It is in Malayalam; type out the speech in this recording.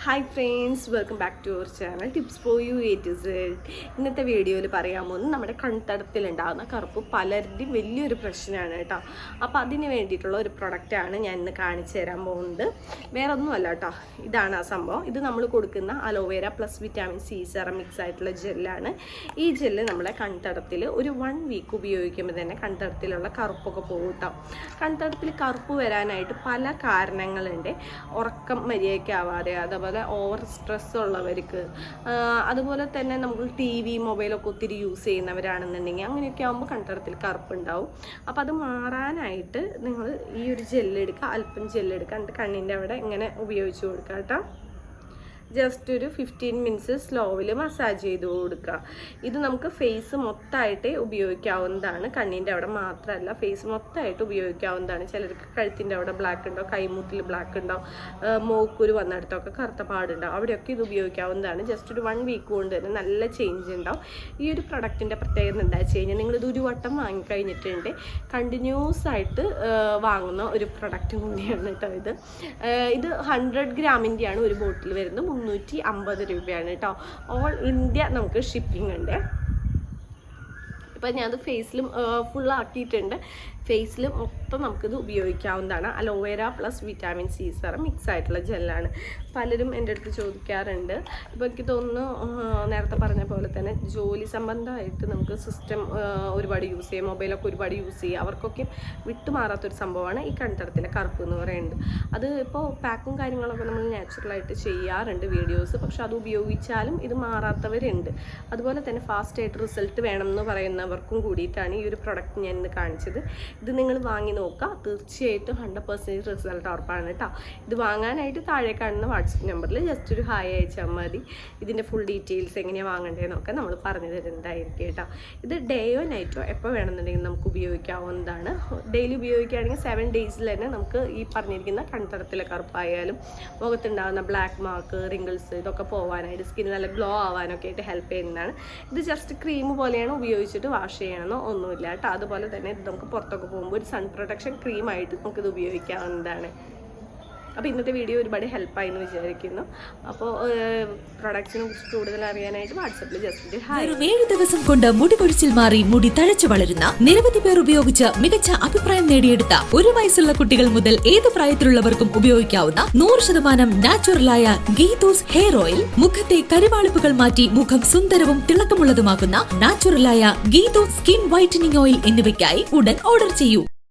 Hi friends, welcome back to our channel tips for you A to Z. ഇന്നത്തെ വീഡിയോയിൽ പറയാൻ പോകുന്നത് നമ്മുടെ കൺതടത്തിലുണ്ടാകുന്ന കറുപ്പ് പലരുടെയും വലിയൊരു പ്രശ്നമാണ് കേട്ടോ. അപ്പോൾ അതിന് വേണ്ടിയിട്ടുള്ള ഒരു പ്രൊഡക്റ്റാണ് ഞാൻ ഇന്ന് കാണിച്ചു തരാൻ പോകുന്നത്. വേറെ ഒന്നുമല്ല കേട്ടോ, ഇതാണ് ആ സംഭവം. ഇത് നമ്മൾ കൊടുക്കുന്ന aloe vera plus vitamin C serum mix ആയിട്ടുള്ള ജെല്ലാണ്. ഈ ജെല്ല് നമ്മളെ കൺതടത്തിൽ ഒരു 1 വീക്ക് ഉപയോഗിക്കുമ്പോൾ തന്നെ കൺതടത്തിലുള്ള കറുപ്പൊക്കെ പോകും കേട്ടോ. കൺതടത്തിൽ കറുപ്പ് വരാനായിട്ട് പല കാരണങ്ങളുണ്ട്. ഉറക്കം മര്യാദയ്ക്കാവാതെ, അതുപോലെ ഓവർ സ്ട്രെസ് ഉള്ളവർക്ക്, അതുപോലെ തന്നെ നമുക്ക് TV മൊബൈലൊക്കെ ഒത്തിരി യൂസ് ചെയ്യുന്നവരാണെന്നുണ്ടെങ്കിൽ അങ്ങനെയൊക്കെ ആകുമ്പോൾ കൺതടത്തിൽ കറുപ്പുണ്ടാവും. അപ്പോൾ അത് മാറാനായിട്ട് നിങ്ങൾ ഈ ഒരു ജെല്ലെടുക്കുക, അല്പം ജെല്ലെടുക്കുക, എന്നിട്ട് കണ്ണിൻ്റെ അവിടെ ഇങ്ങനെ ഉപയോഗിച്ച് കൊടുക്കുക കേട്ടോ. ജസ്റ്റ് ഒരു 15 മിനിറ്റ്സ് സ്ലോവിൽ മസാജ് ചെയ്ത് കൊടുക്കുക. ഇത് നമുക്ക് ഫേസ് മൊത്തമായിട്ട് ഉപയോഗിക്കാവുന്നതാണ്, കണ്ണിൻ്റെ അവിടെ മാത്രമല്ല ഫേസ് മൊത്തമായിട്ട് ഉപയോഗിക്കാവുന്നതാണ്. ചിലർക്ക് കഴുത്തിൻ്റെ അവിടെ ബ്ലാക്ക് ഉണ്ടാവും, കൈമുട്ടിൽ ബ്ലാക്ക് ഉണ്ടാവും, മൂക്കുരു വന്നിടത്തൊക്കെ കറുത്ത പാടുണ്ടാവും, അവിടെയൊക്കെ ഇത് ഉപയോഗിക്കാവുന്നതാണ്. ജസ്റ്റ് ഒരു 1 വീക്ക് കൊണ്ട് തന്നെ നല്ല ചേഞ്ച് ഉണ്ടാവും. ഈ ഒരു പ്രൊഡക്റ്റിൻ്റെ പ്രത്യേകത എന്താ വെച്ച് കഴിഞ്ഞാൽ, നിങ്ങളിത് ഒരു വട്ടം വാങ്ങിക്കഴിഞ്ഞിട്ടുണ്ട് കണ്ടിന്യൂസ് ആയിട്ട് വാങ്ങുന്ന ഒരു പ്രൊഡക്റ്റും കൂടിയാണ് കേട്ടോ. ഇത് 100 ഗ്രാമിൻ്റെയാണ് ഒരു ബോട്ടിൽ വരുന്നത്. 350 രൂപയാണ് കേട്ടോ. ഓൾ ഇന്ത്യ നമുക്ക് ഷിപ്പിംഗ് ഉണ്ട്. ഇപ്പം ഞാനത് ഫേസിലും ഫുള്ളാക്കിയിട്ടുണ്ട്. ഫേസിൽ മൊത്തം നമുക്കിത് ഉപയോഗിക്കാവുന്നതാണ്. Aloe vera plus vitamin C serum mix ആയിട്ടുള്ള ജെല്ലാണ്. പലരും എൻ്റെ അടുത്ത് ചോദിക്കാറുണ്ട്. ഇപ്പോൾ എനിക്ക് തോന്നുന്നു നേരത്തെ പറഞ്ഞ പോലെ തന്നെ ജോലി സംബന്ധമായിട്ട് നമുക്ക് സിസ്റ്റം ഒരുപാട് യൂസ് ചെയ്യാം, മൊബൈലൊക്കെ ഒരുപാട് യൂസ് ചെയ്യുക, അവർക്കൊക്കെ വിട്ടുമാറാത്തൊരു സംഭവമാണ് ഈ കൺതടത്തിലെ കറുപ്പ് എന്ന് പറയുന്നത്. അത് ഇപ്പോൾ പാക്കും കാര്യങ്ങളൊക്കെ നമ്മൾ നാച്ചുറലായിട്ട് ചെയ്യാറുണ്ട് വീഡിയോസ്, പക്ഷെ അത് ഉപയോഗിച്ചാലും ഇത് മാറാത്തവരുണ്ട്. അതുപോലെ തന്നെ ഫാസ്റ്റായിട്ട് റിസൾട്ട് വേണമെന്ന് പറയുന്നവർക്കും കൂടിയിട്ടാണ് ഈ ഒരു പ്രൊഡക്റ്റ് ഞാൻ ഇന്ന് കാണിച്ചത്. ഇത് നിങ്ങൾ വാങ്ങി നോക്കുക, തീർച്ചയായിട്ടും 100% റിസൾട്ട് ഉറപ്പാണ് കേട്ടോ. ഇത് വാങ്ങാനായിട്ട് താഴെ കാണുന്ന വാട്സപ്പ് നമ്പറിൽ ജസ്റ്റ് ഒരു ഹായ് അയച്ചാൽ മതി. ഇതിൻ്റെ ഫുൾ ഡീറ്റെയിൽസ് എങ്ങനെയാണ് വാങ്ങേണ്ടതെന്നൊക്കെ നമ്മൾ പറഞ്ഞു തരുന്നതായിരിക്കും കേട്ടോ. ഇത് ഡേയോ നൈറ്റോ എപ്പോൾ വേണമെന്നുണ്ടെങ്കിൽ നമുക്ക് ഉപയോഗിക്കാവുന്നതാണ്. ഡെയിലി ഉപയോഗിക്കുകയാണെങ്കിൽ 7 ഡേയ്സിൽ തന്നെ നമുക്ക് ഈ പറഞ്ഞിരിക്കുന്ന കൺതടത്തിലെ കറുപ്പായാലും മുഖത്തുണ്ടാകുന്ന ബ്ലാക്ക് മാർക്ക്, റിങ്കിൾസ് ഇതൊക്കെ പോകാനായിട്ട്, സ്കിൻ നല്ല ഗ്ലോ ആവാനൊക്കെ ആയിട്ട് ഹെൽപ്പ് ചെയ്യുന്നതാണ്. ഇത് ജസ്റ്റ് ക്രീം പോലെയാണ്, ഉപയോഗിച്ചിട്ട് വാഷ് ചെയ്യണമെന്നോ ഒന്നുമില്ല കേട്ടോ. അതുപോലെ തന്നെ ഇത് നമുക്ക് പുറത്തൊക്കെ പോകുമ്പോൾ ഒരു സൺ പ്രൊട്ടക്ഷൻ ക്രീമായിട്ട് നമുക്കിത് ഉപയോഗിക്കാവുന്നതാണ്. അപ്പോൾ ഇന്നത്തെ വീഡിയോ ഒരുപാട് ഹെൽപ്പായി എന്ന് വിചാരിക്കുന്നു. അപ്പോൾ പ്രൊഡക്ട്സിനെ കുറിച്ച് കൂടുതൽ അറിയാനായിട്ട് വാട്സപ്പിൽ ജസ്റ്റ് ഹായ്. 7 ദിവസം കൊണ്ട് മുടി കൊഴിച്ചിൽ മാറി മുടി തഴച്ചു വളരുന്ന നിരവധി പേർ ഉപയോഗിച്ച് മികച്ച അഭിപ്രായം നേടിയെടുത്ത 1 വയസ്സുള്ള കുട്ടികൾ മുതൽ ഏത് പ്രായത്തിലുള്ളവർക്കും ഉപയോഗിക്കാവുന്ന 100% നാച്ചുറലായ ഗീതൂസ് ഹെയർ ഓയിൽ, മുഖത്തെ കരിവാളിപ്പുകൾ മാറ്റി മുഖം സുന്ദരവും തിളക്കമുള്ളതുമാക്കുന്ന നാച്ചുറലായ ഗീതൂസ് സ്കിൻ വൈറ്റനിങ് ഓയിൽ എന്നിവയ്ക്കായി ഉടൻ ഓർഡർ ചെയ്യൂ.